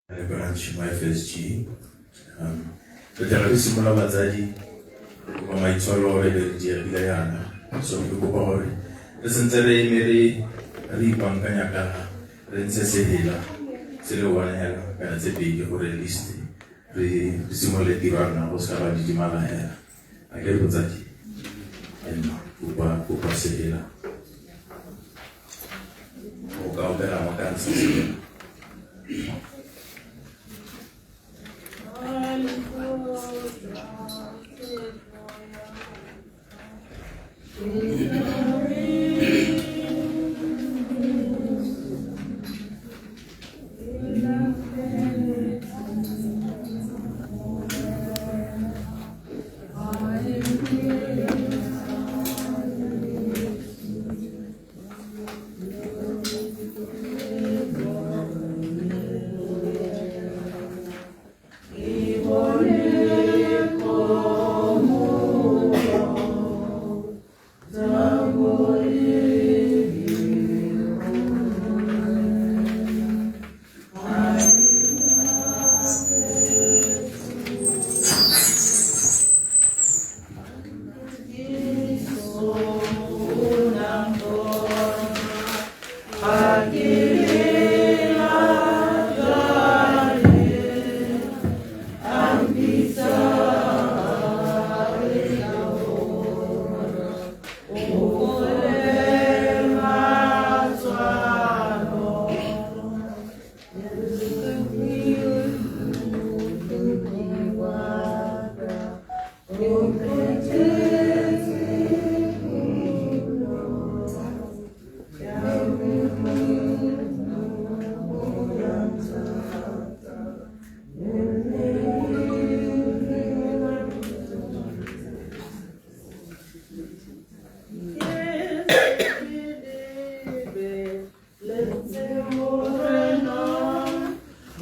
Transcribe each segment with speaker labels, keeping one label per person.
Speaker 1: branch mo FSG re tla re simola batsadi go maitshwaro le di a bila yana so ke go gore re sentse re re ipankanya ka re ntse se hela se le wana hela kana tse pedi gore list re simole tirana go sa ba di mala hela a ke botsadi kupa se hela o ka opera makansa se hela.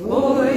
Speaker 2: Oh,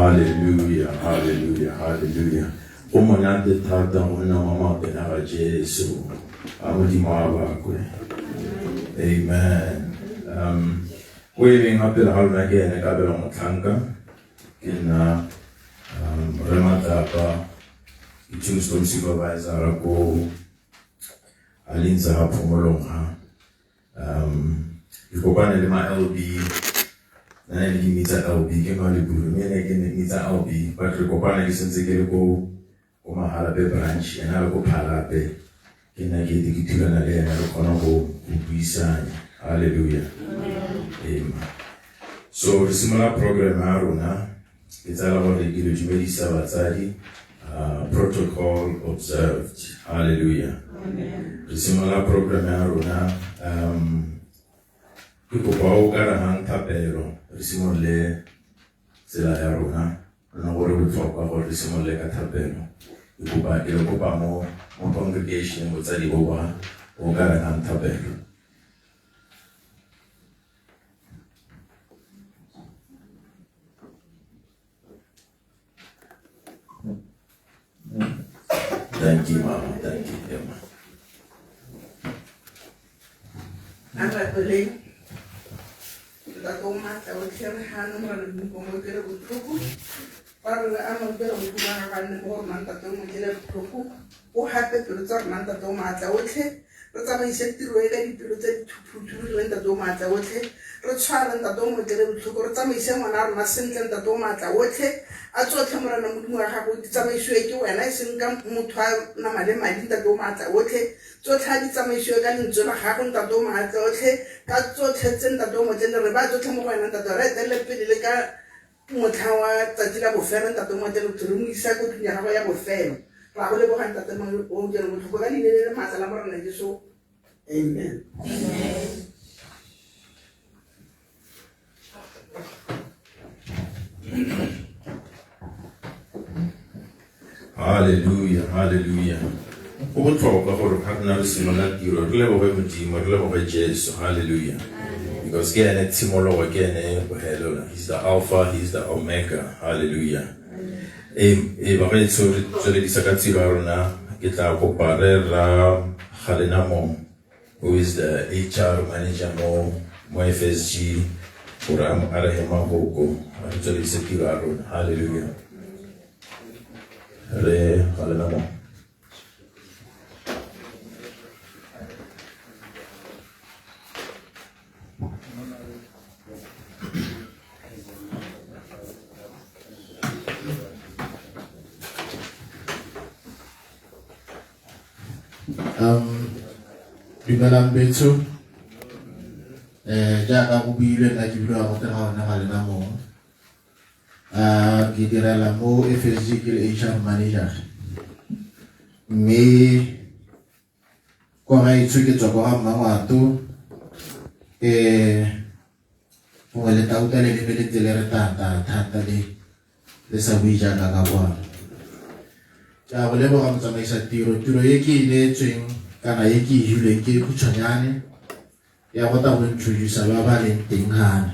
Speaker 1: Hallelujah, hallelujah, hallelujah. O monate thata monna mama pena ga Jesu. Amodimo a bakwe. Amen. Waving up the hall again, a couple of Motanka in Rematapa, Tombstone supervisor, go Alinza Pomolonga. You go on my LB, and then he meets at LB, came on the blue, and again meets at LB, but we go on since they go Omahalabe branch, and I'll go Palabe. In a gate, you can again, I'll go Buisani. Hallelujah. Amen. So the similar program Aruna, it's all about the Gilujimedi Sabatari, protocol observed. Hallelujah. Amen. The similar program Aruna, people go Garahang Tapero, Risimole Zela Aruna, and what we talk about Risimole Catapero. You go back, you go more congregation with Zaliboba or Garahang Tapero. Thank you, Mama. Thank you, Emma.
Speaker 2: I'm not believing that all my hand on the Pomogera with Proku. But I'm a bit of a woman that don't get a Proku. Who happened to the Zorman that don't matter with it? But I said to ready to put the Domata with it. Rachel and the Doma get a Tukortami, someone are Masin and the Domata with it. I told him I would demonstrate you and I sing Mutua Namadema did the Domata with it. So had it some issue again in Jona happened the Domata with it. Got so in the Doma general Rabato Tamoan and the Red and Lepidilica Mutawa, Tatila Buffet and the Domata to Rumi Saku to Yahweh Buffet. Probably behind that the old general to go in the Masalamar and so. Amen. Amen.
Speaker 1: Hallelujah, hallelujah. Who talk about partner similar to your level of team or level of Jesus? Hallelujah. Because again, it's similar again. He's the Alpha, he's the Omega. Hallelujah. Bakit so di sakatsi baruna kita ko parera Halenamo, who is the HR manager mo FSG Puram Arahema Hoko. Actually, Sekirarun. Hallelujah. Re Halenamo.
Speaker 3: Dumelang betso jaaka go buile la ke bua go tega ona ga lena mo ke direla mo FSG ke le HR manager mme ko ga itse ke tswa go ga mangwato go le tauta le le le re tata le sa buija ka bua ja go le bo ga motsamaisa tiro e ke iletsweng kana ye ke hileng ke khutshwanyane ya go ta go introduce ba ba leng teng gane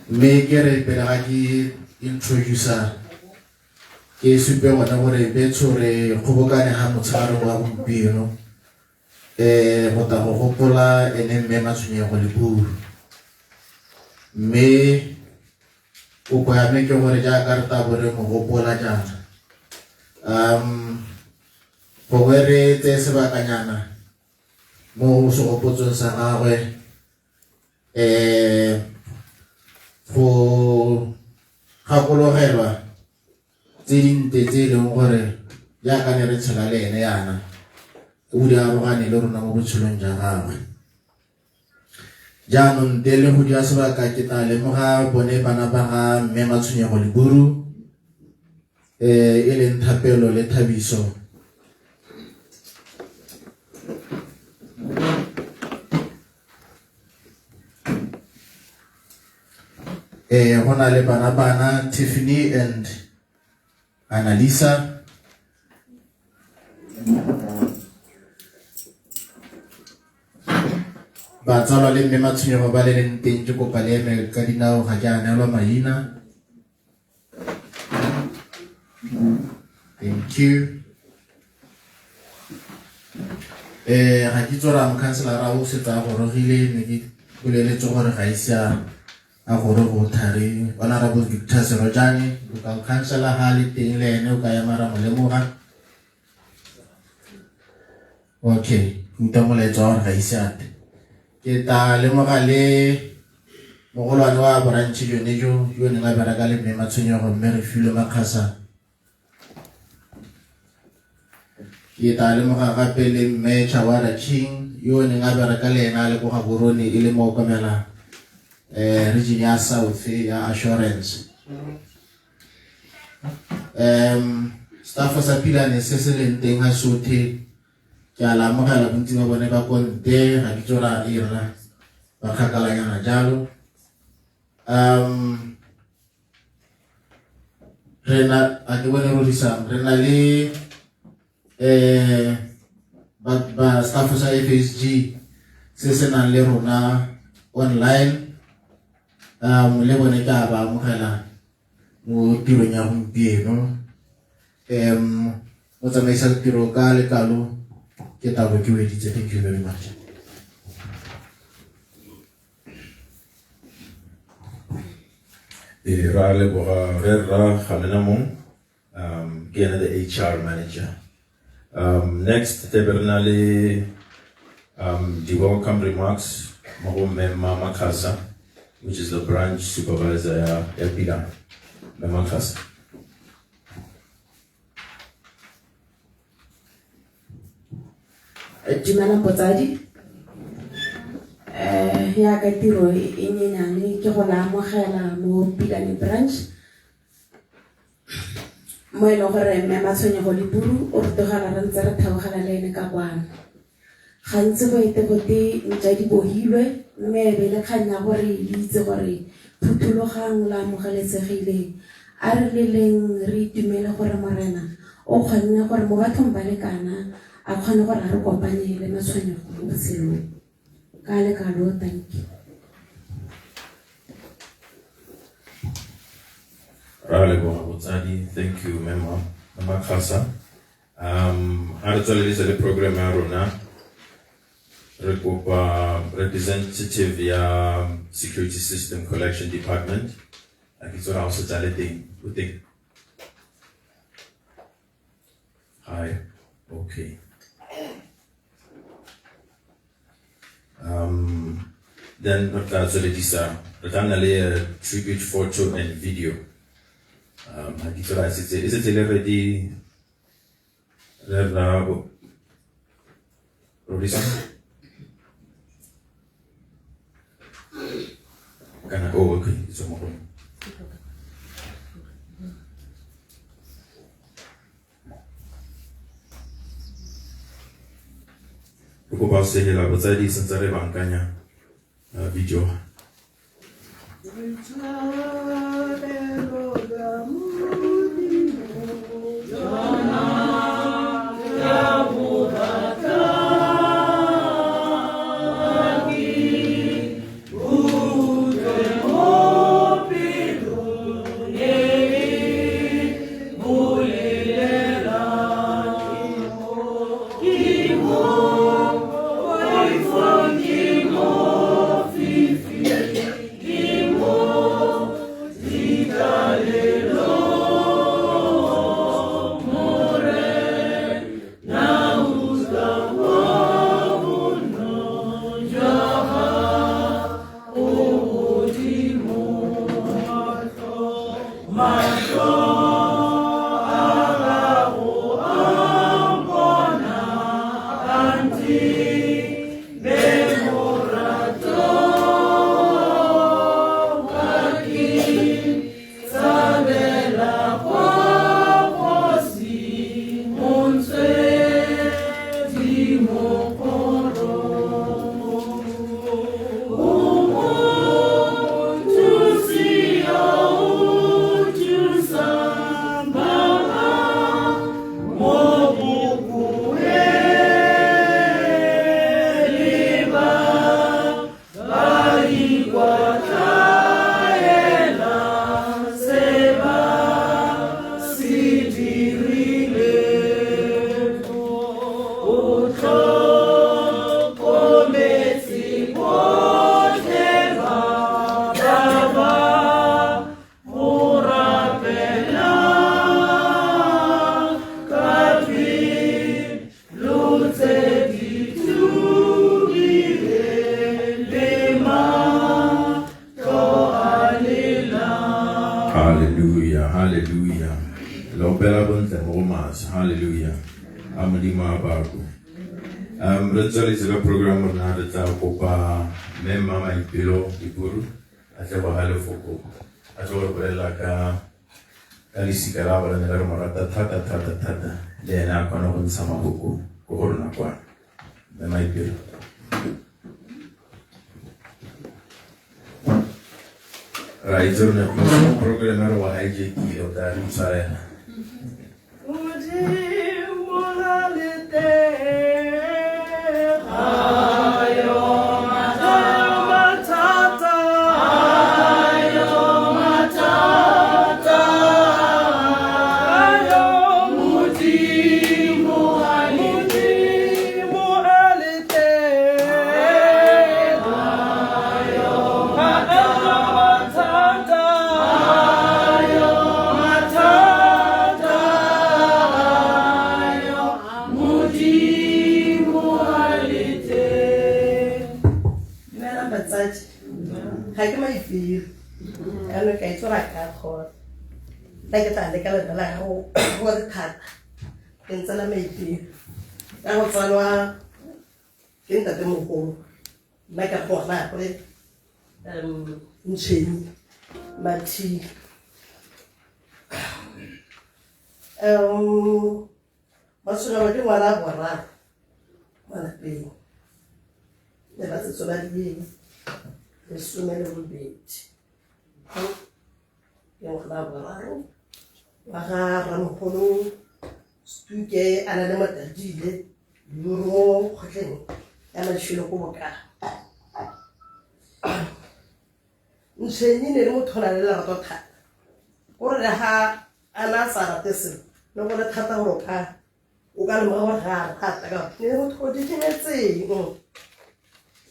Speaker 3: mme ke re pele ga ke introduce ke supe gona gore betso re kgobokane ga motshegare wa gompieno go ta go gopola ene mme Matshwenyego le Puru mme kopo ya me ke gore jaaka re ta bore mo gopola jana Pogere te sebakanyana mo segopotsong sa gagwe go gakologelwa tse dinte tse e leng gore jaaka ne re tshela le ene yana o di arogane le rona mo botshelong jwa gagwe jaanong nte le go dia sebaka ke tla lemoga bone bana ba ga mme Matshwenyego le Puru e leng Thapelo le Thabiso hona le bana Tiffany and Annalisa ba tsala le mme Matshwenyego ba le leng teng ke kopa le eme ka dinao ga ke anelwa maina Thank you. Ga ke tsora mokhanselara o setsa gorogile ne ke boleletse gore ga ise a gore go thari Honorable Victor Serojane o ka councilor ha le teng le ene o ka ya mara mo lemoga. Okay, nta mo le tswa ga ise ate ke ta lemoga le mogolwane wa branch yone jo ne ga bereka le mme Matshwenyego mme re file makgasa ke ta lemoga gape le mme Chawara King yo ne ga bereka le ena le go ga borone e le mo komela region ya South ya Assurance staff sa pilane se se leng teng ha Sothe ke a lamogela bontsi ba bone ba konte ga ke tsora ira ba khakalanyana jalo rena a ke bone rorisang rena le ba staff sa FSG se se nang le rona online le bone ka ba amogela mo tirong ya gompieno mo tsamaisa tiro ka lekalo ke tabo ke weditse. Thank you very much.
Speaker 1: Ra leboga re ra Kgamena Mong ke ena the HR manager. Next tebelna le the welcome remarks mo go Mema Makhasa, which is the branch supervisor ya Pilar. Mema Makhasa.
Speaker 4: Dumela Potsadi. Ya ka tiro e nyenyane ke go la amogela mo Pilane branch. Mo e leng gore mme Matshwenyego Leburu o re tlogela re ntse re theogela le ene ka kwana. Gantsi go ete gote ntja di bohilwe mme e be le kgang ya gore le itse gore phuthologang la amogelesegile a re le leng re itumele gore morena o kgonne gore mo bathong ba lekana a kgone gore a re kopanye le Matshwenyego mo botshelong ka lekalo. Thank you.
Speaker 1: Thank you, Mema Makhasa. Ha re tswelelisa le program ya rona re kopa representative ya Security System Collection Department a ke tsora o se tsale teng o teng. Hi. Okay. Then re tla tswelelisa re tla nna le tribute photo and video. Ha ke tsora e setse le ready re ra Rorisa kana okay it's more. Go ba se hela botsadi sentse re bankanya video. Hallelujah, hallelujah. Lopela bontle mo mas, hallelujah. Modimo a bako. Re tsweletse ka program rona re tla kopa Mema Maipelo Dipuru a tle go ga lefoko a tle go bolela ka lesika la bona le re mo rata thata le ena a kgona go ntsha maboko ko go rona kwana. Mema Maipelo. Right, so the program are wa hijack o ta tsaya.
Speaker 5: Like that, like a like what cat in Salamati. I was on in the demo like a pot lap, in chain, my tea. What's the matter? What up? What be? Never so that ye. There's so many little bit. Yang kelabaran, maka rampolo, stuke anak nama terjile, yuro kacang, anak shilo kubaka. Nsheni ni remo thona le la tota. Ora le ha ana sara tese, no bona thata ho ka. O ka le mawa ha thata ka. Ni mo thodi kenetse.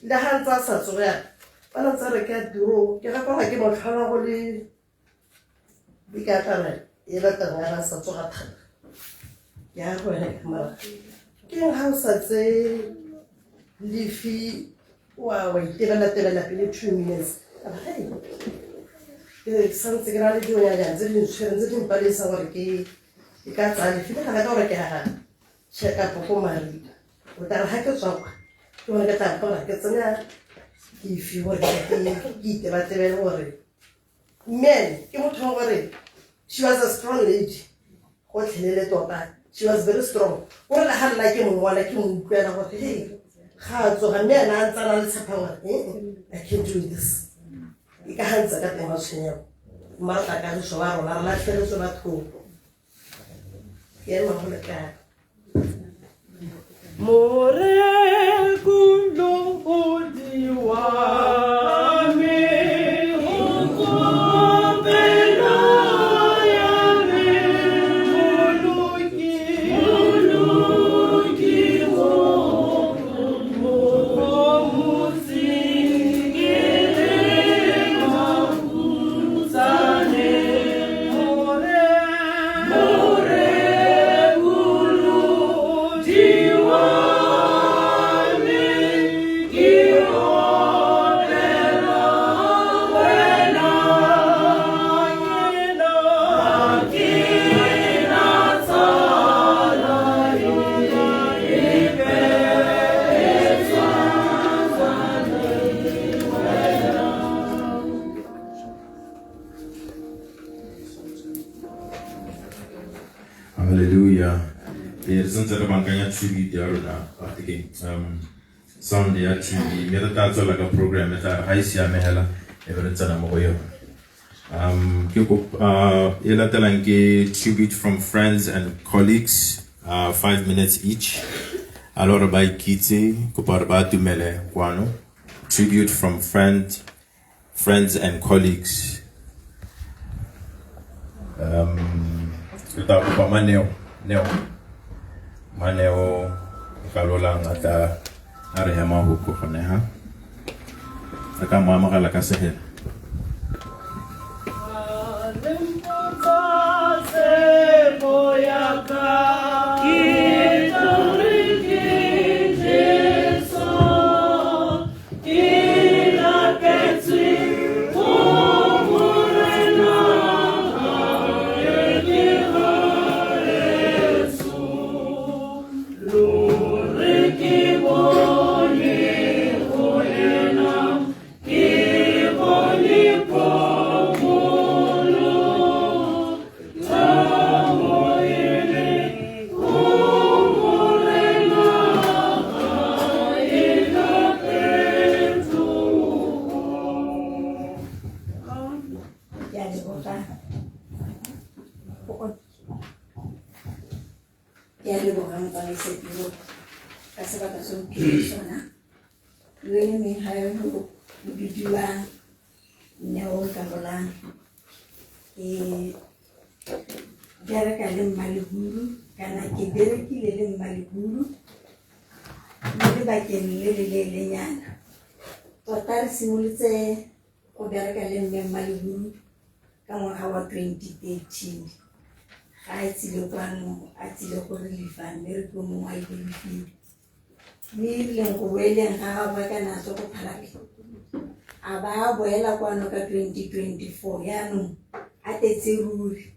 Speaker 5: La hantsa sa tsoya. Bana tsare ka duro, ke ga kwa ke mo tlhana go le Bikatara, Elatara Saturata. Yahweh, King House at say, Leafy, wow, develop 2 minutes. Hey, something I do, and didn't Paris our key. You can't tell if you have a check up for Mary. Without hackers up, you want to get up for get some. If you were to eat about the worry. Men, you won't worry. She was a strong lady. What she was very strong. Well, I had like him, one like him, what he had so a man answer power. I can't do this. You can't answer that emotion. Martha can show our life, so at home. Here, my cat. More good, no,
Speaker 1: Hallelujah. Since the Bankanya tribute there, I think Sunday actually, me that's like a program that I see a mehela every time I'm away. Ela telange tribute from friends and colleagues, 5 minutes each. Allora by Kiti, Kuparba Mele Guano. Tribute from friends and colleagues. Kita upa Maneo kalolang ata arehama huko kaneha. Aka mama kala kasehel.
Speaker 6: Ke a leboga motsamaisi tiro ka sebaka se o phile sona le ene ha yo go bidiwa Neo Karolang bereka le Mmalehuru kana ke berekile le Mmalehuru mo lebakeng le lenyana tota re simolotse go bereka le mme Mmalehuru ka ngwaga wa 2013 ga a tsile kwano a tsile go re lefa mme re ko mongwe a ibelefile mme e rileng go boeleng ga a boa ka natso go phalape a ba a boela kwano ka 2024 yaanong a tetse ruri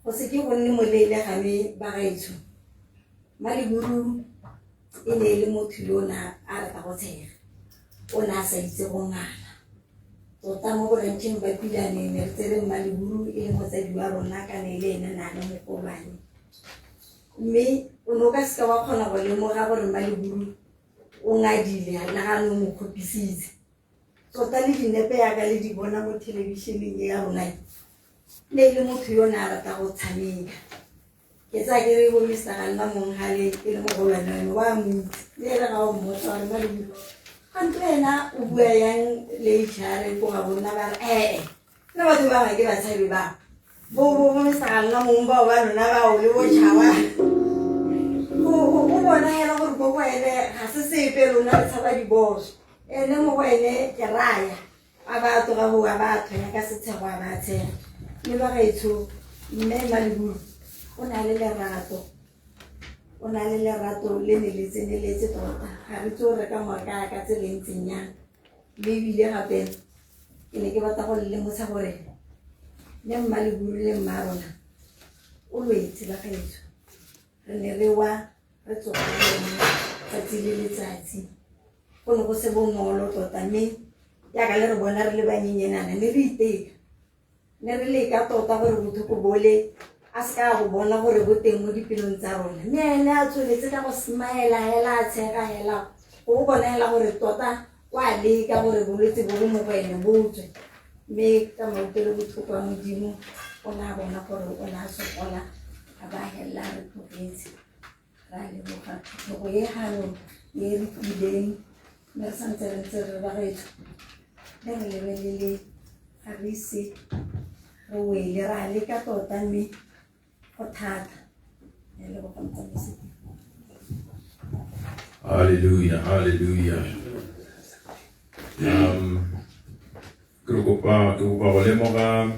Speaker 6: go se ke go nne moleele ga me ba gaetsho Mmalehuru e ne e le motho yo na a rata go tshega o ne a sa itse go ngala tota mo borentšheng ba pilane ne re tsere Mmalehuru e le motsadi wa rona ka ne le ene na le mokolwane mme o ne o ka seka wa kgona go lemoga gore Mmalehuru o ngadile le ga ne mo kgopisitse tota le dinepe yaka le di bona mo thelebišeneng ya rona ne e le motho yo ne a rata go tshameka ke tsa ke re bo Mr. Galna Monghale e le mogolwane wa me wa moitse le ere ga o mmotsa gore Mmalehuru kante wena o bua yang le HR ko ga bona ba re le batho ba ga ke ba tshabe ba bo Mr. Galna Monghale ba lona ba o le bo tšhaba o bona hela gore bo ene ga se sepe lona le tshaba diboso ene mo ene ke raya a ba to ga bua batho ya ka se tshego a ba tshega le ba gaetsho mme Mmalehuru o na le lerato le ne le tseneletse tota ga re tso re ka moka ka tseleng tsenyang le bile gape ke ne ke batla go le mosa gore le Mmalehuru le mma rona o lwetse ba gaetsho re ne re wa re tsoga tsatsi le letsatsi go ne go se bonolo tota mme yaka le re bona re le banyenyenana ne re iteka ne re leka tota gore bothoko bole a se ka go bona gore bo teng mo dipelong tsa rona mme ene a tsholetse ka go smile hela a tshega hela go bona hela gore tota kwa leka gore bolwetse bo mo go ene botswe mme ka mautelo bothoko a Modimo o na bona gore o na sokola a ba hela re tlogetse ra leboga go ye hano ye re tlileng mme re santse re ntse re ba gaetsho le re lebelele ga re ise re wele ra leka tota mme go thata ya leboga motsamaisi.
Speaker 1: Hallelujah, hallelujah. Ke kopa go lemoga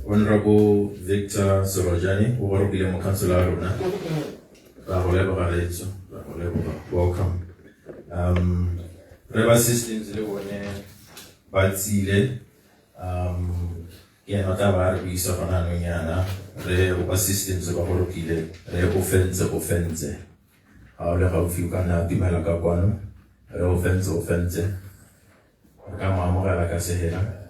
Speaker 1: Honorable Victor Sorojani o go rile mo councilor rona ba go leboga retso ba go leboga welcome re ba systems le bone ba tsile ke no ta ba re isa gona no nyana re ba systems ba go lokile re offense ha o le ga o fiwa kana timela ka kwano re offense ka mamogela ka sehela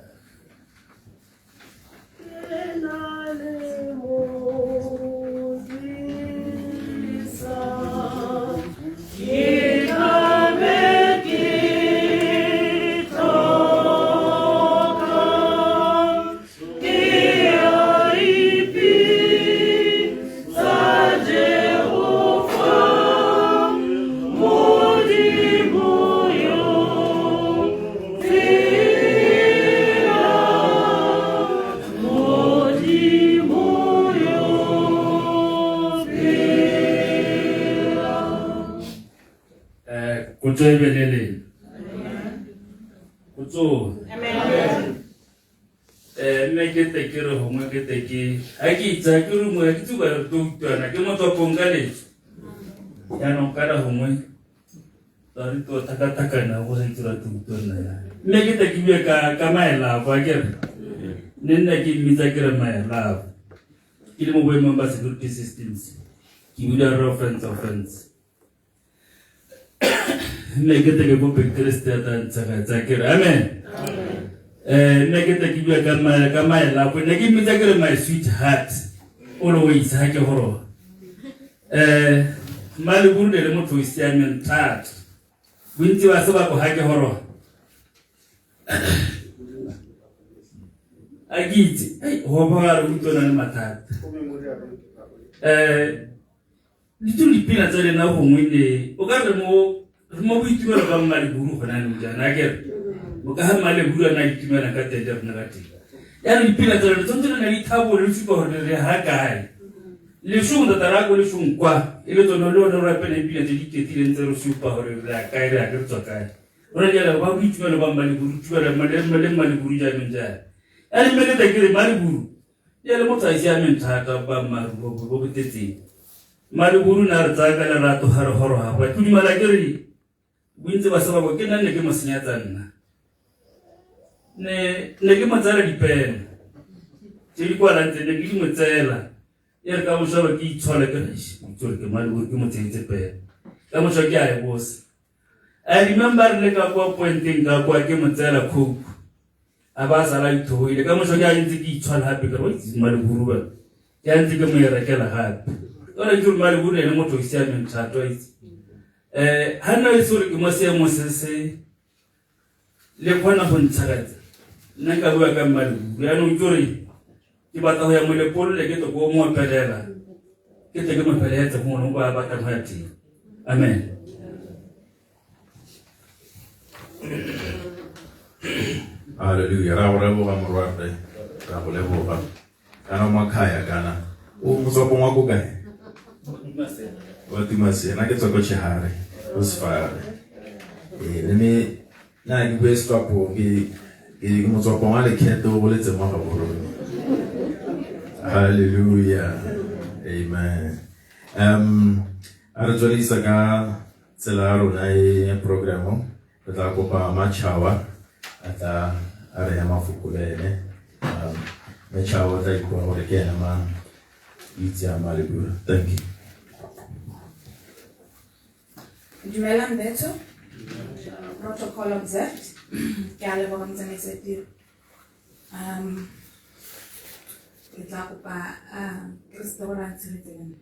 Speaker 7: Belele. Kutso. Amen. Nne ke tekere hongwe ke teke. Ha ke itsa ke re mo ke tsuba re tutwana ke motho pongaletse. Ya no kada hongwe. Tari to taka na go se tsira tutwana ya. Nne ke teke ka maela ba ke re. Nne ke mitsa ke re maela. Ke le mo boemo ba security systems. Ke bula offense. Negete ke bo Christian tsa ke amen negete ke bua ka my love ne ke mitsa ke my sweetheart always ha ke horo Mmalehuru le motho isiameng thata bontsi ba se ba go ha ke horo a ke itse go ba re utlwana le mathata ditlo dipina tsa lena gongwe le o ka re mo boitumelo ba Mmaleburu gona le mojana a kere o ka ha Mmaleburu a na itumela ka tete rona ka teng ya re dipina tsa lena tsontse le na di thabo le supa gore re ha kae le shung da tarako le shung kwa ile tsona le ona ra pele dipina tse di ketileng tse re supa gore re a kae re a ke tswa kae ora jela ba boitumelo ba Mmaleburu tshwara Mmaleburu ja menja a le mele ta kere Mmaleburu ya le motsa isia menthata ba Mmaleburu bo botetseng Mmaleburu na re tsaka le rato ha re horo ha ba tudi mala kere bontse ba sa ba ke nna ke mosenya nna ne ke matsala dipena tse di kwala ntse ne ke di motsela ya ka mo shaba ke itshola ke tsore ke Mmaleburu ke motsetse pena ka mo shaba ke a boss I remember le ka kwa pointing ka kwa ke motsela khop aba sala ithoile ka mo shaba ke a ntse ke itshola hape ka Mmaleburu ba ya ntse ke mo rekela hape ora ke Mmaleburu ene motho isia menthato hana le sore ke mo se mo se le khona go ntshakatsa nna ka bua ka Mmaleburu ya no tsore ke batla go ya mo le polle ke to go mo pelela ke te ke mo pelela go mo ba batla go ya teng amen
Speaker 1: Hallelujah. Raboga morwate. Raboga. Kana makaya kana. O mosopong wa go kae? Wa Timase. Na ke tsoko tshehare. O sfare. Le na ke bua stop ke mosopong wa le khetho go le tsema ga boro. Hallelujah. Amen. Ara tswelisa ka tsela rona e programo. Tla kopa machawa ata are ya mafukulele machawa tla ko gore ke ma itse a Mmaleburu. Thank you.
Speaker 4: Dumela Mbeto. Protocol observed. Ke a leboga motsamaiso tiro. Ke tla kopa Kristo ra tshiretseng.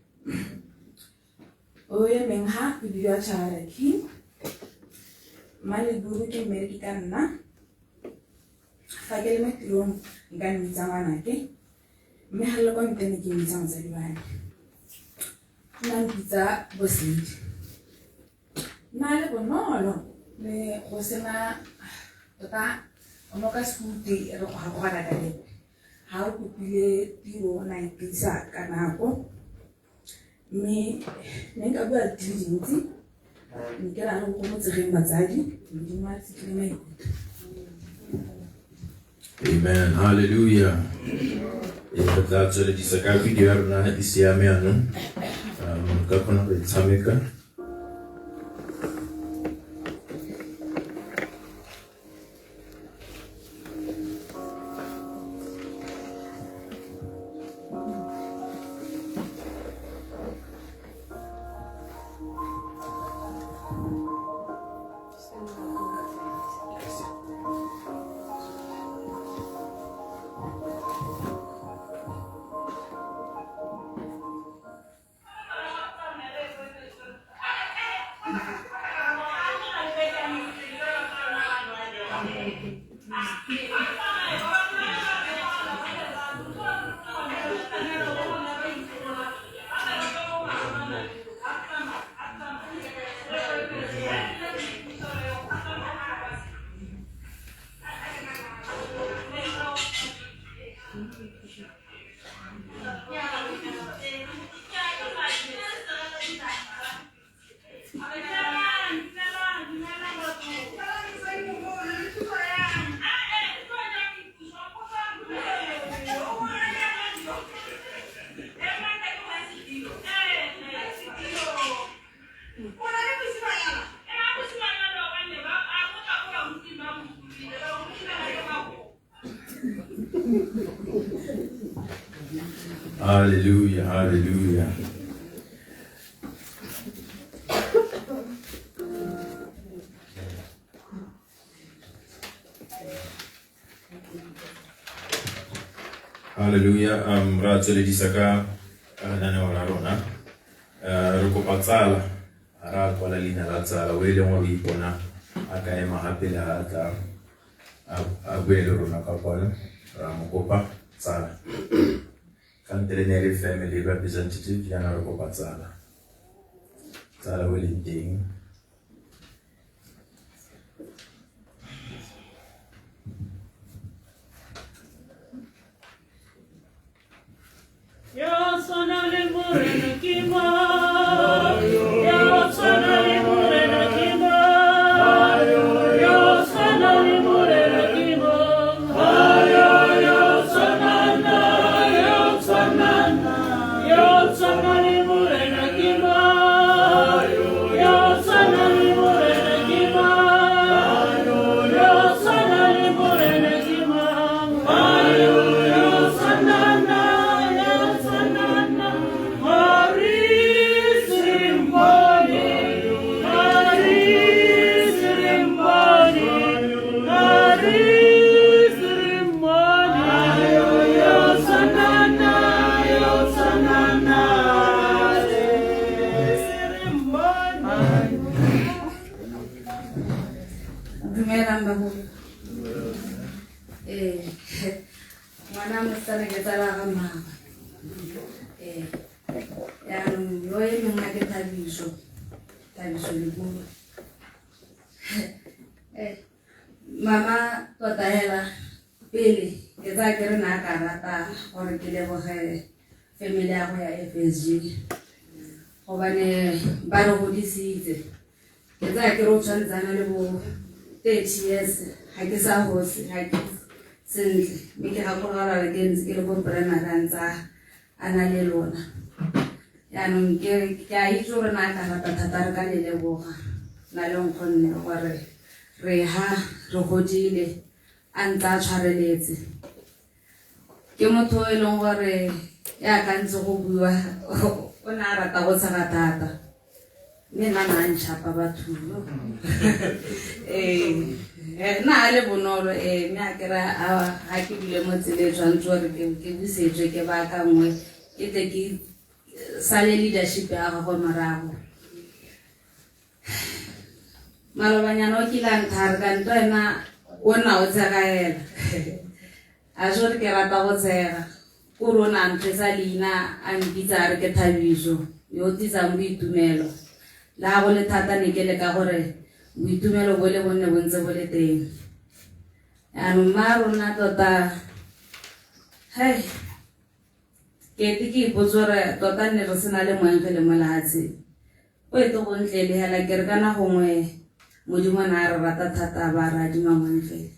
Speaker 4: O ye mengha ke bua tshara ki. Mmaleburu ke mereki ka nna fa ke le metirong nka nnitsa ngwanake mme ga le kwa ntene ke nnitsa motsadi wane nna mpitsa Bosedi nna le bonolo le go sena tota o mo ka sekuti re go gagogana ka lepe ga o kopile tiro o na ipisa ka nako mme ne nka bua ditiro dintsi ke ra go mo tsegeng batsadi modimo a tsikile maikutlo.
Speaker 1: Amen. Hallelujah. Tla tsweledisa ka video ya rona e siame ano ka kgona go tshameka. Hallelujah, hallelujah. Hallelujah. Ra tsweledisa ka lenaneo la rona. Re kopa tsala ra kwala leina la tsala o e leng gore o ipona a ka ema gape le ga tla a bue le rona ka kwala ra mo kopa tsala kante le ne family representative yana re kopa tsala o leng teng.
Speaker 8: Yo sonale morena kima, yo sonale morena kima, yo sonale morena kima, yo sonana, yo sonana, yo sonale morena kima, yo sonale morena kima, yo sonale morena kima, yo sonana. Ngwana mosana ke tsala ga mama. Yaanong yo e mengwe ke Thabiso le bua. Mama tota hela pele ke tsa ke re na ka rata gore ke leboge family ya go ya FSG gobane ba re godisitse. Ke tsa ke re o tshwantsana le bo 30 years ha ke sa hose ha ke sentle mme ke gakologa ke ntse ke le bo Brena tsa ana le lona. Yaanong ke a itse gore na ka rata thata re ka le leboga na le nkgonne gore re ha re godile a ntse a tshwareletse. Ke motho e leng gore ya ka ntse go bua o ne a rata go tshega thata mme nna na ntšhapa batho na le bonolo mme a kry ga ke bile mo tsele tshwanetse gore ke busetswe ke baka nngwe ke tle ke sale leadership ya gagwe morago. Malobanyana o kilang thare ka nto ena o nna o tshegaela a jore ke rata go tshega kore o na ntlhesa leina a mpitsa a re ke Thabiso yo o tlisang boitumelo le ga go le thata ne ke le ka gore boitumelo bo le bonne bo ntse bo le teng. Yaanong mma rona tota ke ipotse gore tota ne re sena le moenfe le mo lehatsheng o ete go ntle le hela ke re kana gongwe Modimo na re rata thata ba ra dima moenfe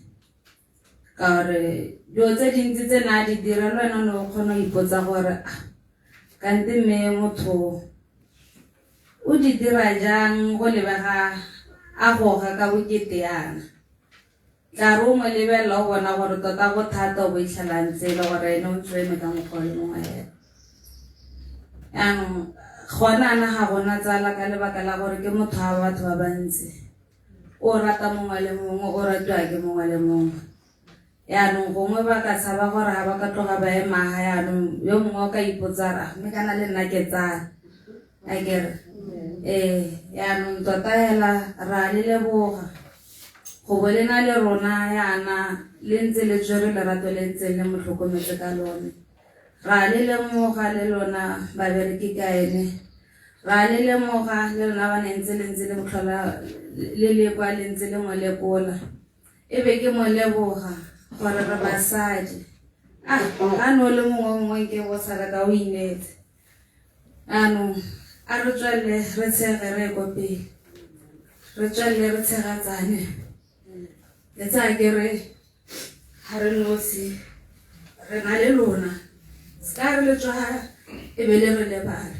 Speaker 8: ka gore dilo tse dintsi tse na di dira le wena o kgona go ipotsa gore kante mme motho o di dira jang go lebega a goga ka bokete yana tla re o mo lebelela o bona gore tota go thata o bo itlhelang tsele gore ene o tsweme ka mokgwa le mongwe ena. Yaanong gona na ga gona tsala ka lebaka la gore ke motho wa batho ba bantsi o rata mongwe le mongwe o ratiwa ke mongwe le mongwe. Yaanong gongwe ba ka tshaba gore ga ba ka tloga ba emaga yaanong yo mongwe o ka ipotsa ra mme kana le nna ke tsala a kere yaanong tota hela ra le leboga go bo le na le rona yana le ntse le tswere lerato le ntse le motlhokometse ka lone. Ra le lemoga le lona babereki ka ene ra le lemoga le lona ba ne ntse le motlhola le le kwa le ntse le mo lekola e be ke mo leboga gore re basadi a no le mongwe ke bo sala ka o inetse. Ano a re tswelle re tshege re go pele re tswelle re tshegatsane le tsa ke re ha re nosi re na le lona ska re le tswa e be le re le bana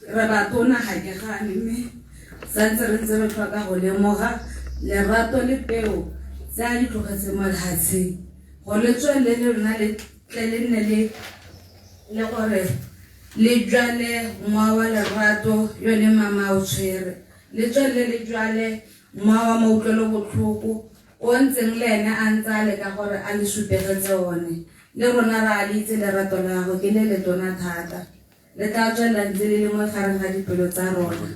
Speaker 8: re batona ga ke gane mme santse re ntse re tlhoka go lemoga lerato le peo tsa di tlogetse mo lehatsheng go le tswelle le rona le tle nne le gore le jwale ngwa wa lerato yone mama o tshwere le tswelle le jwale ngwa wa mautlwelo botlhoko o ntseng le ene a ntse a le ka gore a le supegetse one le rona ra le itse lerato la go ke le letona thata le tla tswela ntse le mo gareng ga dipelo tsa rona.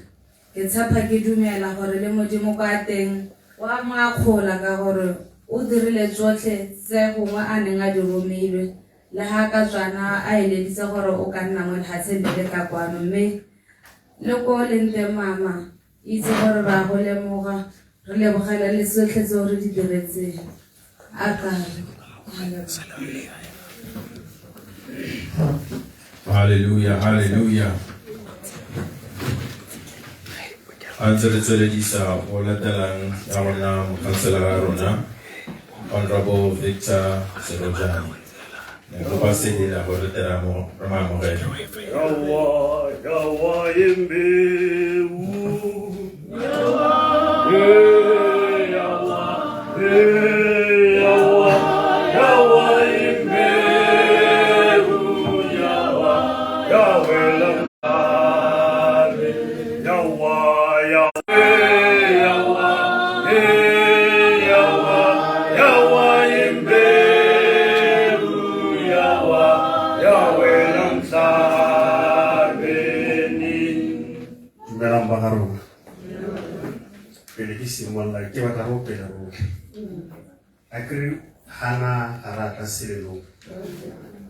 Speaker 8: Ke tshepa ke dumela gore le Modimo kwa teng wa mo akgola ka gore o dirile tsotlhe tse gongwe a neng a di romilwe le ga ka tswana a eleditse gore o ka nna mo lefatsheng le le ka kwano mme le ko leng teng mama itse gore ba go lemoga re lebogela le tsotlhe tseo re di diretseng a kare
Speaker 1: Hallelujah, hallelujah. Antse re tsweledisa go latelang ya rona mokhanselara rona Honorable Victor Serojane. Ne go ba sedila go letela mo re maamogela.
Speaker 9: Yawa yembewu.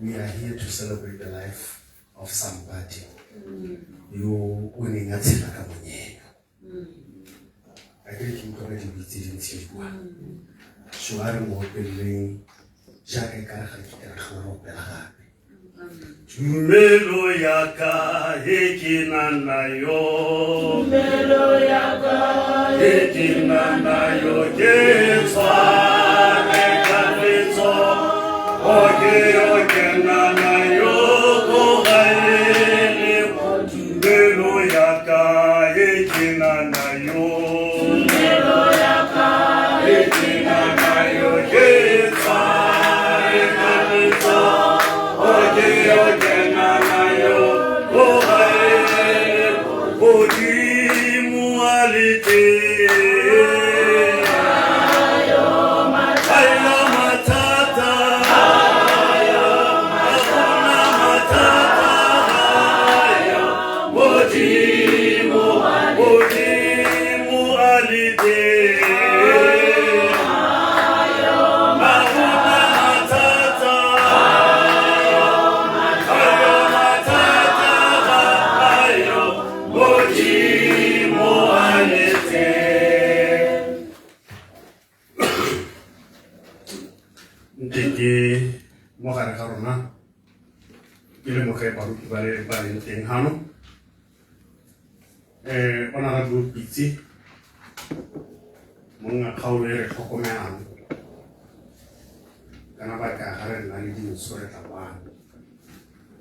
Speaker 10: We are here to celebrate the life of somebody. You winning at Sinakamonye. I think you already beat it in so I don't want to bring Jacques Carhack.
Speaker 9: Melo yaka hekinana yo. Melo yaka hekinana yo. Jeswa nekaleto. Oke nana yo. Kohaele. Melo yaka hekinana yo. Melo yaka hekinana yo. Jeswa nekaleto.
Speaker 10: Honorable Piti, Munga Kaule Hokoman, Kanabaka Haren Nalidi Soretawan,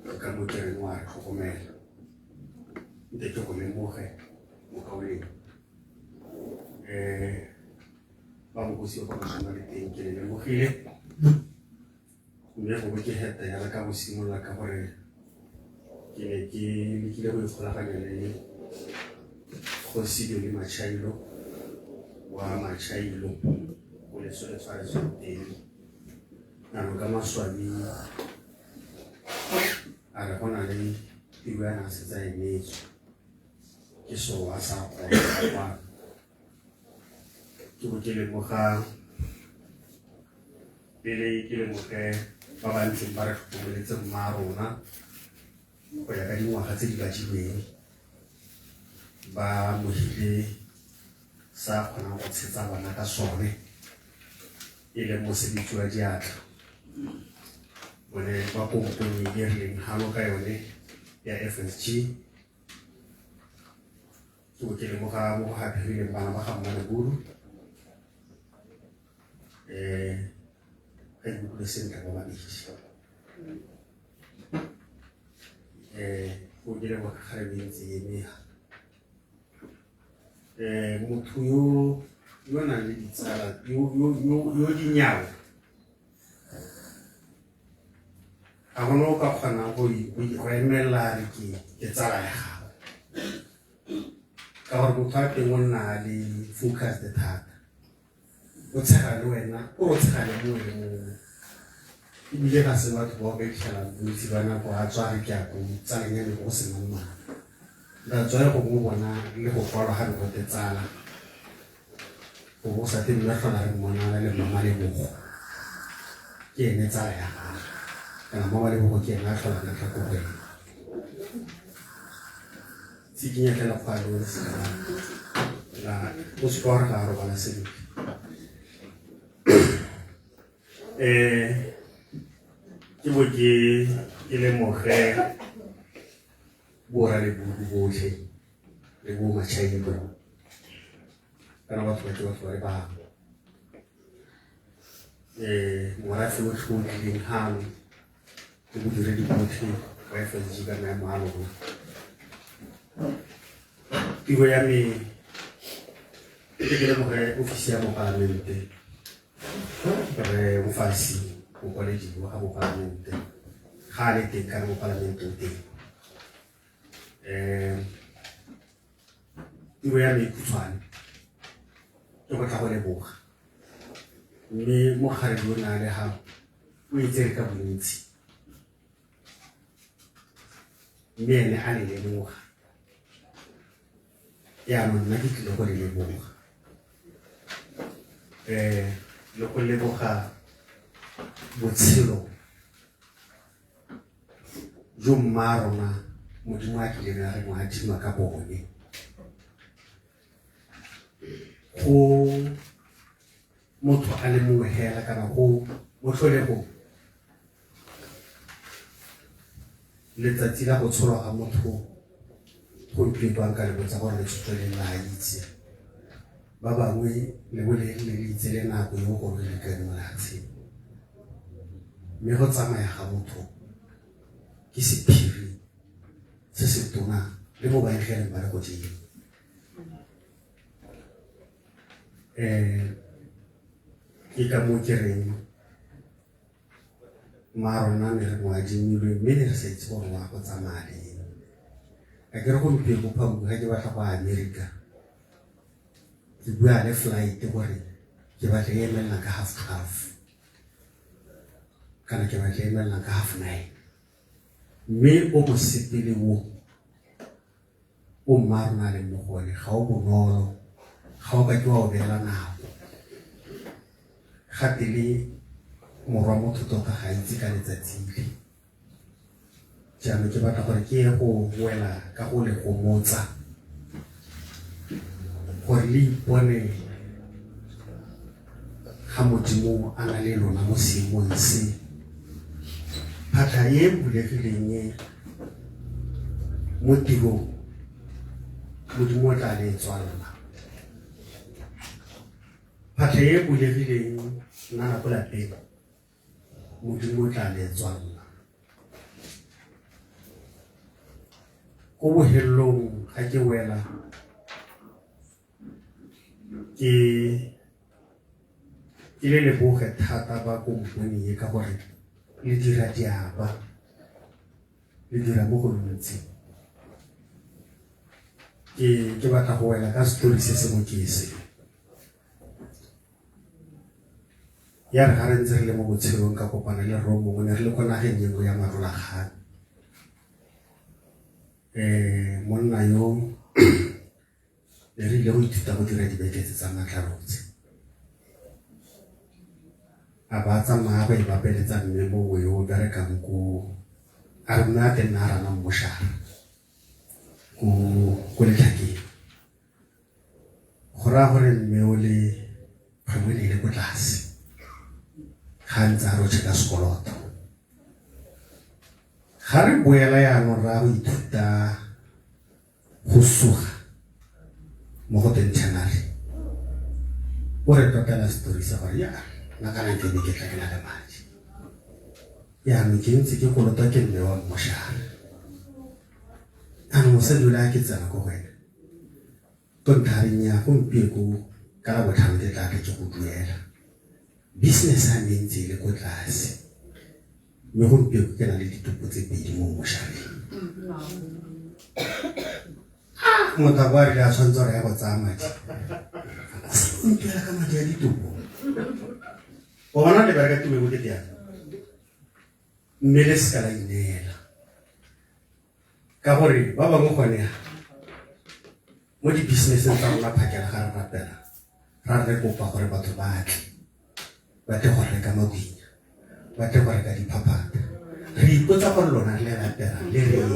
Speaker 10: Kamuter Noir Hokoman, the Chocolate Mohe, Mokawin, Babusi of Nationality in Kenya Mohile. Never we had the Yalakamusimula Kabare, Kineki, Kilabu Kolakane. Consiglio di macello wa macello con le sue fare sottili hanno gamasso a lì alla con lei di guerra senza i mesi che sono a sapo qua tu che le mocha e lei che le moche va a imparare come le marona poi la canua ha di gacci ba mohile sa kgona go tshetsa bana ka sone e le mosebetsi wa diatla bone ba komponi e rileng halo ka yone ya FSG ke o ke le mo ga hapileng bana ba ga mmane buru ga di bule sentle ba babedi o ke le mo ga kgarebentse emega motho yo na le ditsala yo dinyawo a gona o ka kgona go emelela re ke tsala ya gago ka gore motho a teng o nna le focus thata o tshega le wena o tshega le mongwe le mongwe ebile ga se batho ba o ka itlhelang bontsi ba nako a tswa re ke a ko tsaleng ya nego go senang mana da tswa go mo bona le go kwala ga go te tsala go sa te nna tlhola re mmonana le mama le bogo ke ene tsala ya gagwe kana mama le bogo ke ene a tlhola ka tlhakogweng tsikinya tlela kgwalo la o se ka ga robala sentle ke bo ke lemoge bora le budu botlhe le bo matšhaino kana batho ba le bangwe morafe o tlhotlileng gano le bodiredi botlhe ba FSG ka maemo a lona tiro ya me ke lemoge ofisi ya mopalamente re mofasi mokwaledi wa ga mopalamente ga a le teng kana mopalamente o teng tiro ya me khutshwane ke go tla go leboga mme mogare yo na le gago o itsere ka bontsi mme ene a le leboga yaanong nna ke tlile go le leboga le go leboga botshelo jo mma rona modimo a kileng a re mo adima ka bone go motho a le mongwe hela kana go motlholego letsatsi la go tsholwa ga motho go ipletwang ka lebotsa gore le tshotlele la itse ba bangwe le boleng le itse le nako yo gore le ka molatsi mme go tsamaya ga motho ke sephiri se se tona le mo baegeleng ba le go dimo ke ka mo ke reng marona ne re mo adimilwe mme ne re sa itse gore wa go tsamaya leng a ke re gompieno phampo ga ke batla go America ke bua le flight gore ke batla e emelela ka half kana ke batla e emelela ka 9:30 mme o mo sepele o marona le mo gone ga o bonolo ga o ka ke wa o beela nako gape le morwa motho tota ga itse ka letsatsi le jaanong ke batla gore ke ye go wela ka go le gomotsa gore le ipone ga modimo a na le lona mo seemong se phatlha e bulegileng mo tirong modimo o tla le tswalela phatlha e bulegileng nna nako lapeng modimo o tla le tswalela ko bohelelong ga ke wela ke le leboge thata ba komponi e ka gore le dira diaba le dira mo go ntsi ke batla go wela ka story se se mo kese ya re ga re ntse re le mo botshelong ka kopana le romo mo ne re le ko nageng engwe ya marolagane monna yo le re ile go ithuta go dira dibeke tsa matlarotse a ba tsamaya ba ipapeletsa mme mongwe yo o berekang ko a re nna te nna rana mmošara ko letlhakeng go raya gore mme o le kgwebo le ile ko tlase ga ntse a rotšhe ka sekoloto ga re boela yaanong ra go ithuta go suga mo go tensionary o re totela story sa gore ya nna ka 19 ke tla ke na le madi yaanong ke ntse ke kolota ke mme wa mmošara ano mosadi o le a ke tsena ko go wena tonthareng ya gompieko ka la botlhano ke tla ke go duela business a ne ntse le ko tlase mme gompieko ke na le ditupo tse pedi mo mmošareng motho a kwa rile a tshwanetse gore ya go tsaya madi mpela ka madi a ditupo o bona le bereka tume mo ke teana mme le seka la ineela ka gore ba bangwe gone mo di-businesseng tsa rona phakela ga re rapela ra re kopa gore batho ba tle go reka mabinya, ba tle go reka diphaphatha. Re ipotsa gore lona le ratela le reng.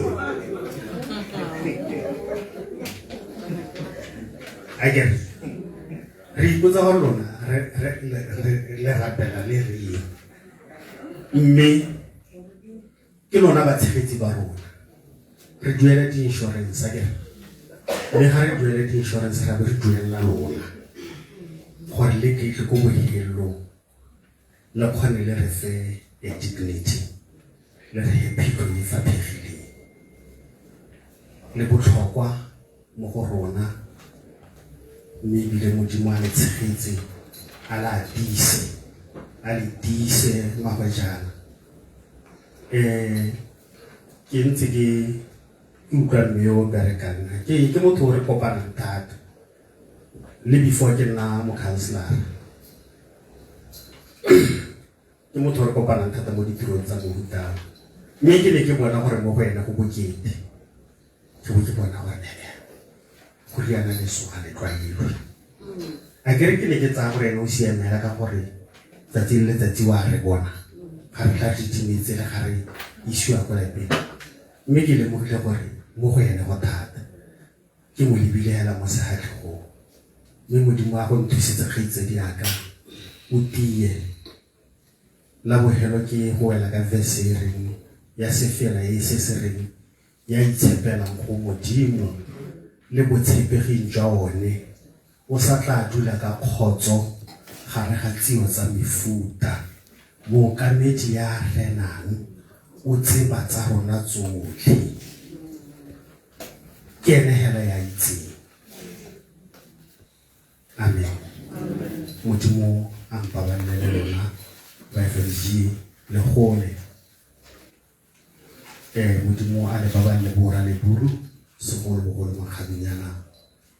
Speaker 10: Again, re ipotsa gore lona le ratela le reng. Mme ke lona batshegetsi ba rona. Re duela di-insurance again. Le ga re duela di-insurance ra be re duelela lona gore le ke tle ko bohelelong le kgone le re fe a dignity, le re pheko e faphegileng. Le botlhokwa mo go rona, mme ebile Modimo a le tshegetse a le tiise mabajana. Ke ntse ke utlwa mme yo berekang ke motho o re kopanang thata le before ke nna mo-counselor. Ke motho o re kopanang thata mo ditirong tsa mohutang, mme ke ne ke bona gore mo go ena go bokete. Ke bo ke bona gore go riana leso ga le tlwailwe. A kere ke ne ke tsaya gore ena o siamela ka gore tsatsi le letsatsi wa re bona ga re tla ditimetse le ga re isiwa kwa lapeng. Mme ke lemogile gore mo go ene go thata, ke mo lebile hela mo segatlhegong. Mme Modimo a go nthusitse kgaitsedi yaka o tie. La bogelo ke go wela ka verse e reng ya sefela e se se reng ya itshepelang go Modimo le botshepeging jwa one o sa tla dula ka kgotso gare ga tsio tsa mefuta. Mookamedi ya renang o tseba tsa rona tsotlhe, ke ene hela ya itseng. Amen. Modimo a mpabalele lona ba FSG le gole. Modimo a le baballe bora le buru segolobogolo makgabinyana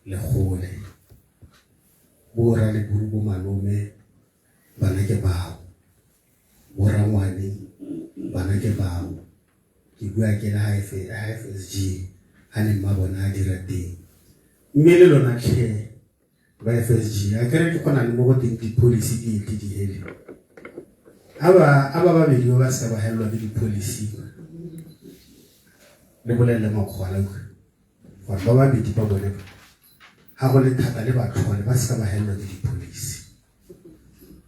Speaker 10: le gole. Bora le buru bo malome bana ke bao, bora ngwane bana ke bao. Ke bua ke la FSG ha ne mma bona a dira teng. Mme le lona tlhe ba FSG a kere ke kgona le mo go teng di-policy di hele. Aba babedi ba se ka ba helwa ke di-policy le bolelle makgwala gore ba babedi ba bone ha go le thata le batlhole ba se ka ba helwa ke di-policy.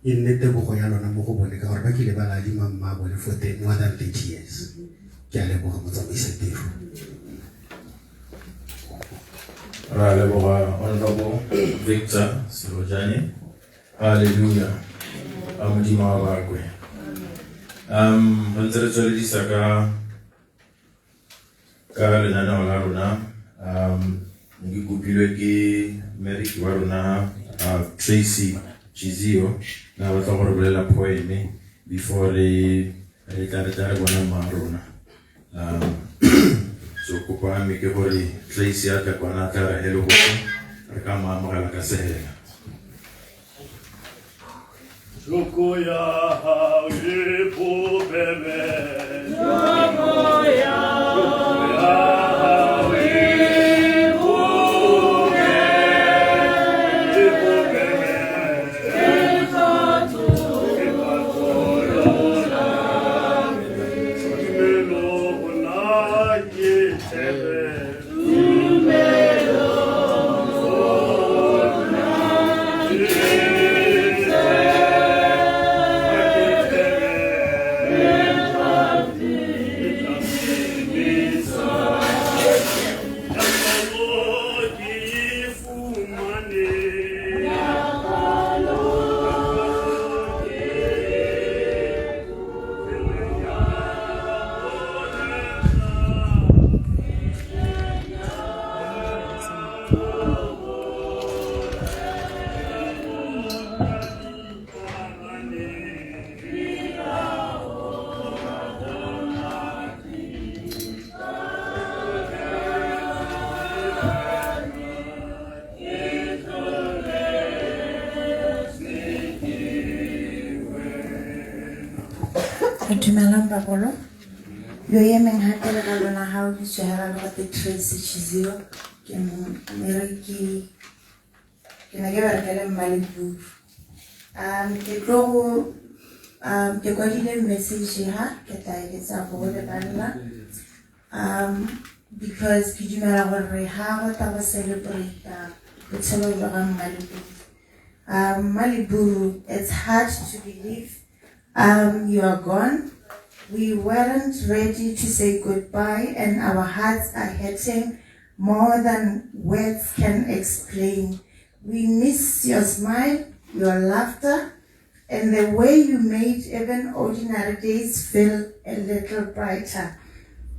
Speaker 10: E nne tebogo ya lona mo go bone ka gore ba kile ba la adima mma bone for more than 30 years. Ke a leboga motsamaisa tiro.
Speaker 1: Ra leboga Honorable Victor Silojane. Hallelujah. Modimo wa bakwe. Ntse re tsweledisa ka lenaneo la rona. Ke kopilwe ke Meriki wa rona Tracy Chizio na batla gore bolela poeme before re tla re bona mma rona. So kopa me ke gore Tracy a tla kwana tla re hello go re ka maamogela ka sehela.
Speaker 9: Shoko ya hao ye popeme, shoko ya hao ye popeme, ye popeme, ye pato yona, melo bona ye tebe.
Speaker 6: Dumelang bagolo. Yo emeng hape le ka lona ha o ditshwara le gote Tracy Chizio ke Meriki
Speaker 11: ke ne ke bereka le Mmaleburu. Ke tlo ke kwadile message ha ke tla e etsa go lebella because ke dumela gore ha go tla go celebrate botshelo jwa ga Mmaleburu. Mmaleburu, it's hard to believe you are gone. We weren't ready to say goodbye, and our hearts are hurting more than words can explain. We miss your smile, your laughter, and the way you made even ordinary days feel a little brighter.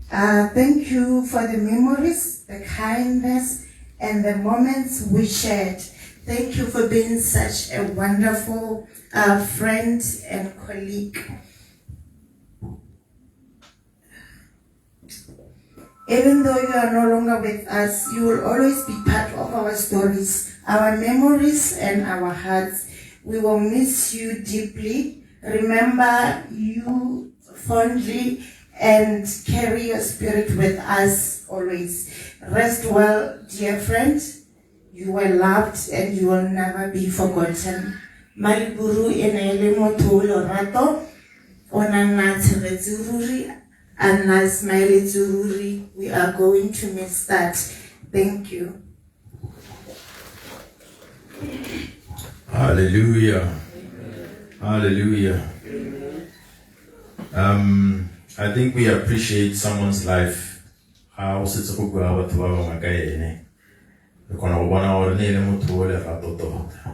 Speaker 11: Thank you for the memories, the kindness, and the moments we shared. Thank you for being such a wonderful friend and colleague. Even though you are no longer with us, you will always be part of our stories, our memories, and our hearts. We will miss you deeply, remember you fondly, and carry your spirit with us always. Rest well, dear friend. You were loved and you will never be forgotten. Mmaleburu ene le motho lorato, ona na tshebetso ruri, and na smile ruri. We are going to miss that. Thank you.
Speaker 1: Hallelujah. Hallelujah. I think we appreciate someone's life. How sits a book about to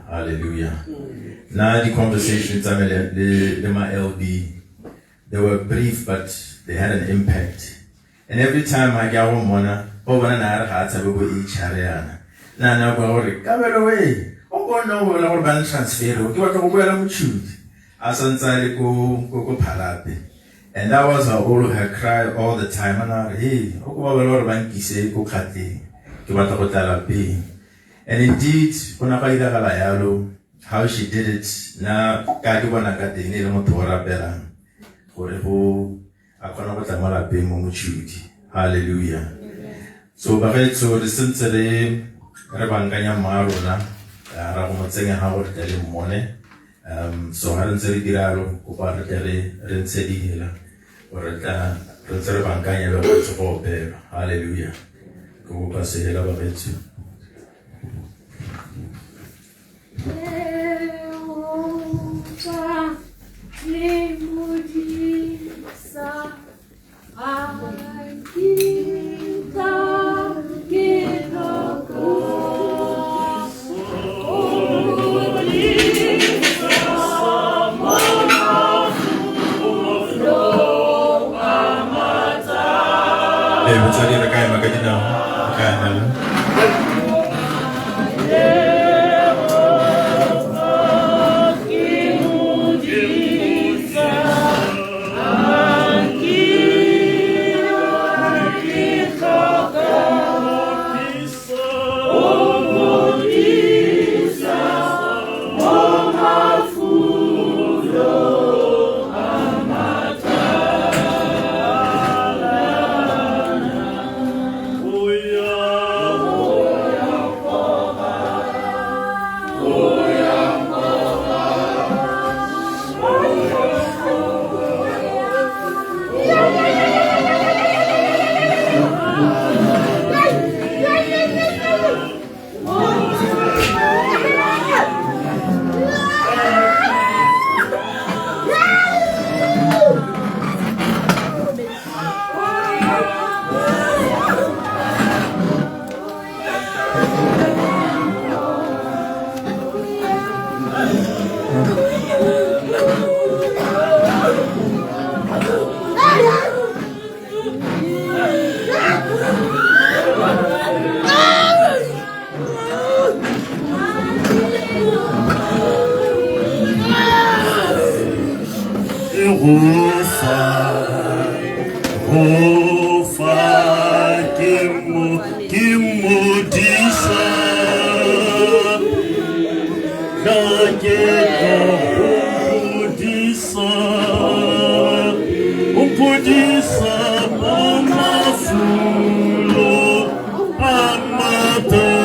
Speaker 1: hallelujah. Now the conversations I mean my LB, they were brief but they had an impact. And every time I get one over an hour hearts I will each area. Now come away. Oh no, we'll ban transfer, go shoot. As inside go palapi. And that was her cry all the time. And I hey, go kati. And indeed, how she did it, now hallelujah. So so the sensory Rabanganya Maruna, Ramotsanga Howard Telemone, so hadn't said Giraro, Kupara Tele, Rensedi Hilla, or a Rabankanya, hallelujah. Go pass a hell of a bit.
Speaker 9: Amata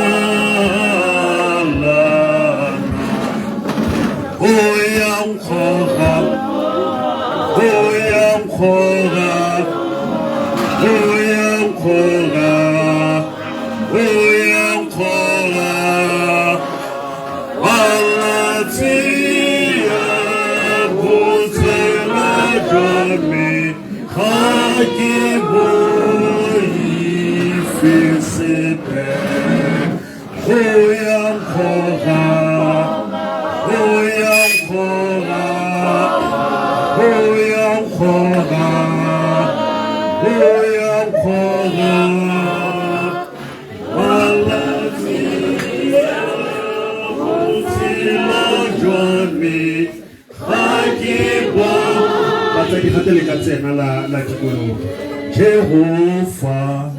Speaker 9: Jehovah,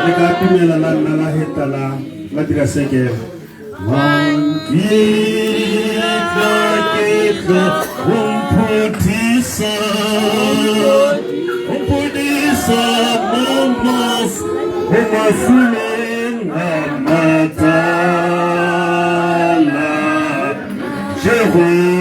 Speaker 9: Eka tumela la nala hetala la tira seke. Mangita kita umputisa mamas umafulenga matala Jehovah.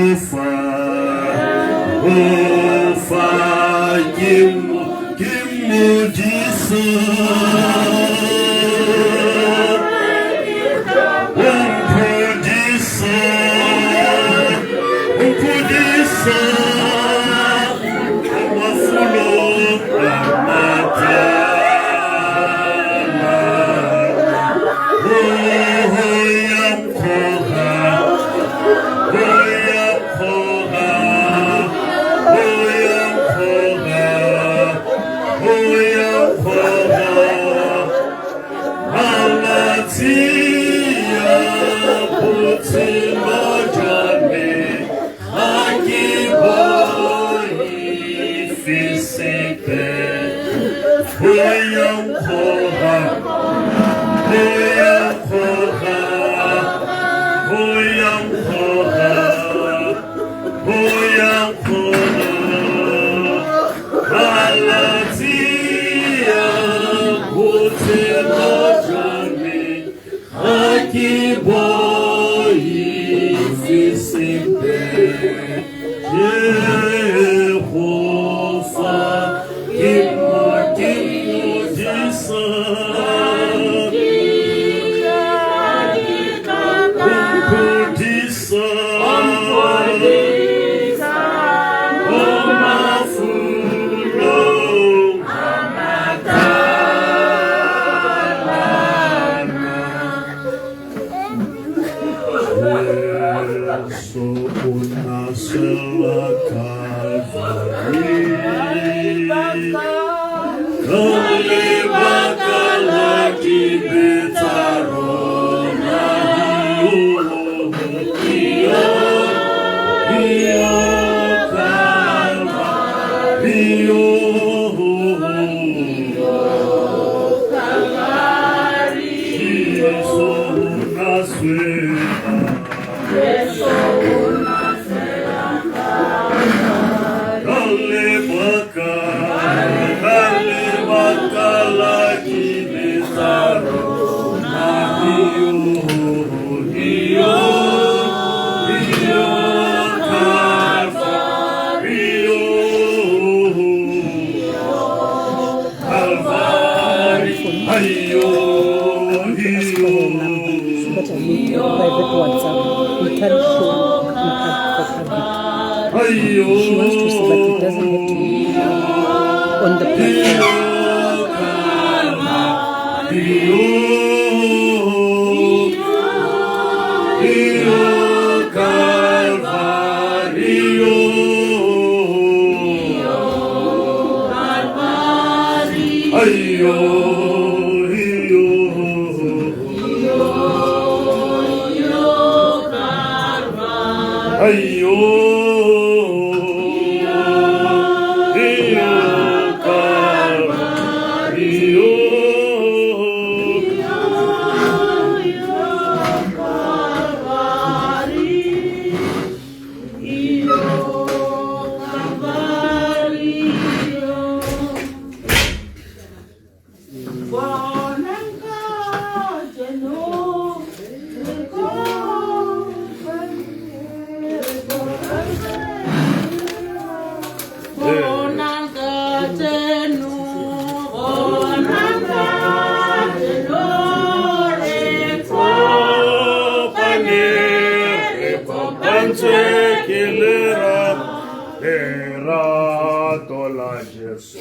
Speaker 9: lerato la Gesù.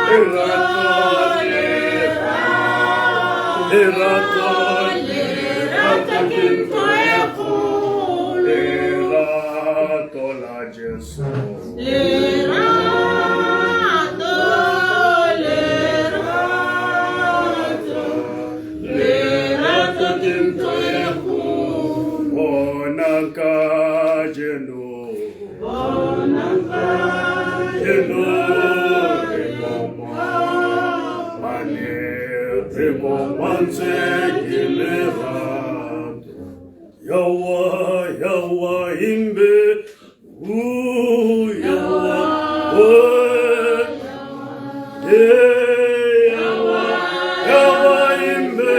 Speaker 9: Lerato la Gesù. Yawa imbe, yawa imbe,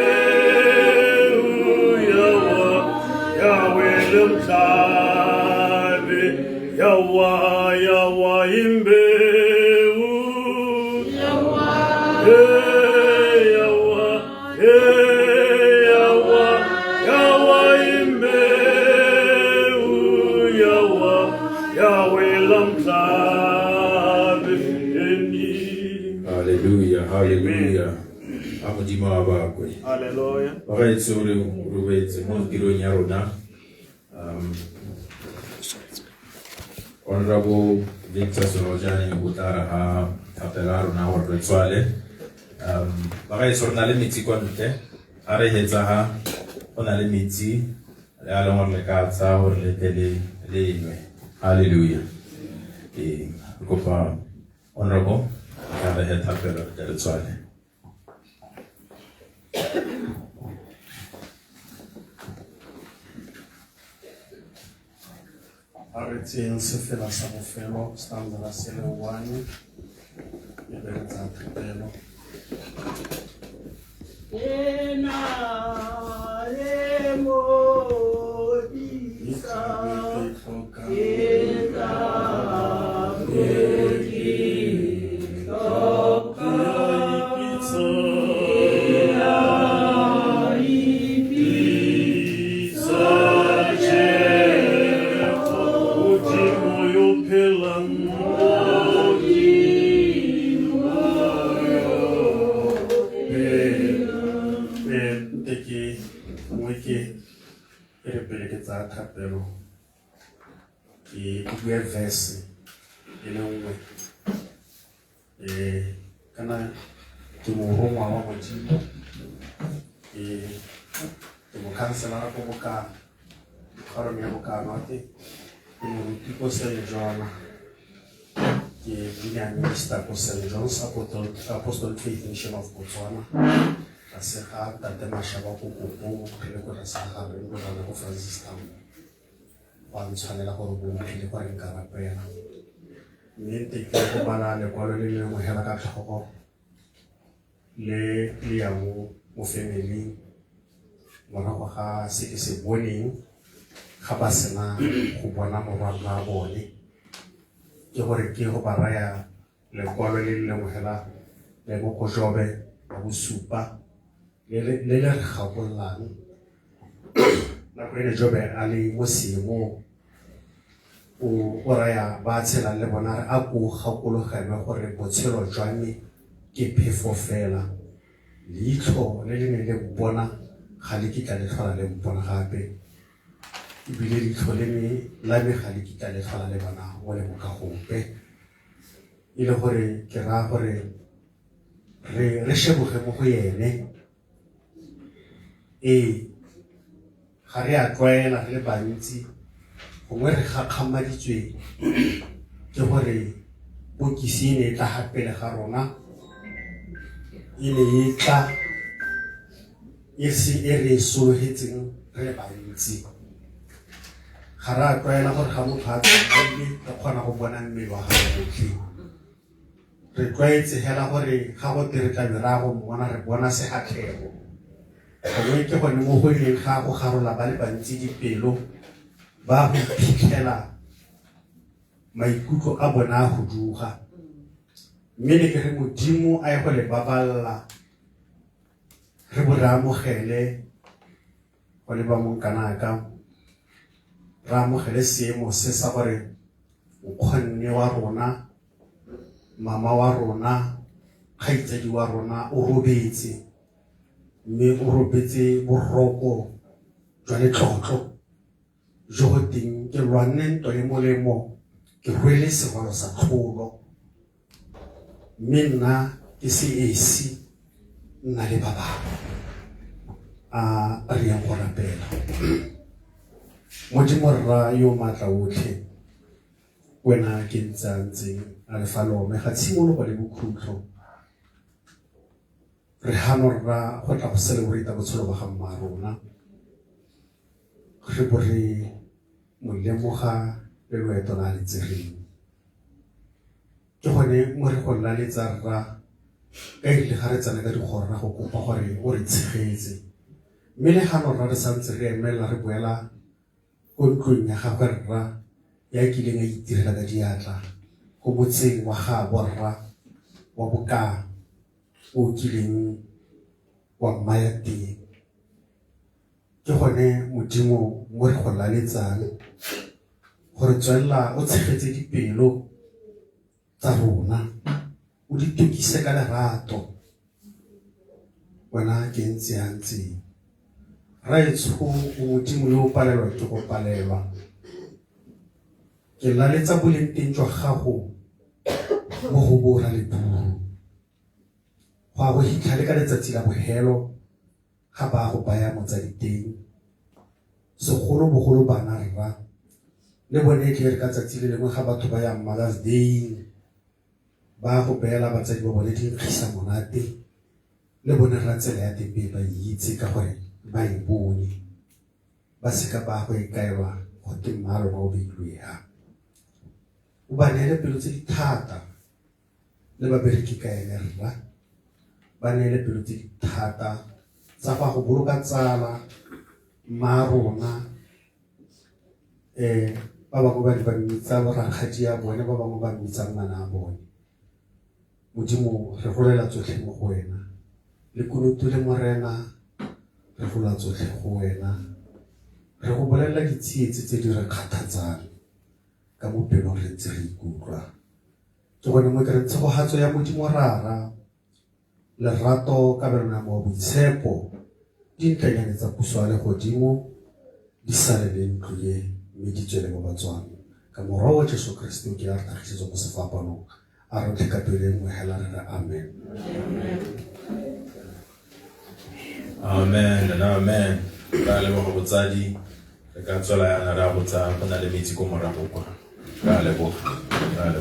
Speaker 9: yawe lemtabe, yawa imbe,
Speaker 1: Hallelujah. Amodimo abakwe.
Speaker 9: Hallelujah.
Speaker 1: Bagaitse uri rubetse mo giro nyarona. Honorable Victor Sorojani Utara ha tapelaro na wa retswale. Bagaitse rona le mitsi kwa ntle. Are hetsa ha ona le mitsi le ala mo le ka tsa hore le tele le inwe. Hallelujah. Kopa honorable have head tapelo de retswale.
Speaker 10: Aretseng sefela sa bofelo stanza la sele 1 e be tsa thapelo. Thapelo ke bua verse le nngwe kana ke mo rongwa wa modimo ke mo kanselara go boka kgoro ya boka note ke mo ruti ko St. John ke bina minister ko St. John's Apostolic Faith Mission of Botswana ka se ga tate mashaba go kopo le go sa ga re go na go Francis Town wa ntshwanela gore bo tlile go re nkarapela mme te ke go bana le kwalo le le mo hela ka tlhogo le ya mo family morago ga se ke se boneng ga ba sena go bona morwalo wa bone ke gore ke go ba raya le kwalo le le mo hela le go go jobe ba go supa le le gabollang la kwele jobe ali mo simo o raya ba tshela le bona re a go gakologelwe gore botshelo jwa me ke phefo fela leitlho le le ne le bona ga le kitla le tlhola le bona gape ebile leitlho le me la me ga le kitla le tlhola le bona mo le boka gope e le gore ke ra gore re sheboge mo go yene ga re a tlwaela re le bantsi gongwe re gakgamaditswe ke gore pokisi e ne e tla gapele ga rona e ne e tla e re sologetseng re le bantsi ga re a tlwaela gore ga motho a tsaile re kgona go bona mmele wa gago botlhe re tlwaetse hela gore ga go tere tlabe ra go mmona re bona segatlhego gongwe ke gone mo go ileng ga go garola ba le bantsi dipelo ba go phitlhela maikutlo a bona a go duga mme le ke re modimo a ye go le baballa re bo re amogele go le ba monkanaka re amogele seemo se sa gore nkgonne wa rona, mama wa rona, kgaitsadi wa rona o robetse, mme o robetse boroko jwa letlotlo jo go teng ke lwanne ntwa le molemo, ke rwele segwalo sa tlholo, mme nna ke seesi nna le ba bangwe re yang go rapela. Modimo rra yo maatla otlhe, wena ke ntsantseng a le fa lome ga tshimologo le bokhutlo, re hano rra go tla go celebrate botshelo ba ga mma rona, re bo re mo lemoga le loeto la le tsereng. Ke gone mo re go laletsa rra ka ile ga re tsena ka digorra go kopa gore o re tshegetse, mme le gano rra re santse re emela re boela ko ntlong ya gagwe rra ya kileng a itirela ka diatla go motseng wa gaabo rra wa Bokana o kileng wa mmaya teng. Ke gone Modimo mo re go laletsang gore tswella o tshegetse dipelo tsa rona, o di tukise ka lerato, wena ke ntse ya ntseng raetsho o Modimo yo o palelwa ke go palelwa. Ke laletsa boleng teng jwa gago mo go bora le buru, go a go hitlha le ka letsatsi la bogelo ga ba go baya motsadi teng, segolobogolo bana rra le bone ke re ka tsatsi le lengwe ga batho ba ya Mother's Day ba go beela batsadi ba bone dinkgisa monate, le bone rra tsela ya teng ba itse ka gore ba e bone, ba seka ba go ikaelwa go te mmalo mo beilwega. O ba neele pelo tse di thata le babereki ka ene rra, ba neele pelo tse di thata tsa go boloka tsala mma rona, ba bangwe ba mmitsa rakgadi ya bone, ba bangwe ba mmitsa ngwana a bone. Modimo re rolela tsotlhe mo go wena, le kunutu le morena re rola tsotlhe go wena, re go bolelela ditsietsi tse di re kgathatsang ka bophelong re ntse re ikutlwa. Ke gone mo ke re tshegogatso ya Modimo rara, lerato ka belonamo wa boitshepo, dintlanyane tsa puso a legodimo di sale le ntlo ye, mme di tswele mo batswang ka morwa wa Jesu Kriste ke a re tlhagisetso mo sefapanong a re tle ka pelo e nngwe hela re re amen.
Speaker 1: Amen and amen. Ka leboga botsadi, re ka tswela yana re a botsa go na le metsi ko morago kwa. Ka leboga.
Speaker 12: Nada,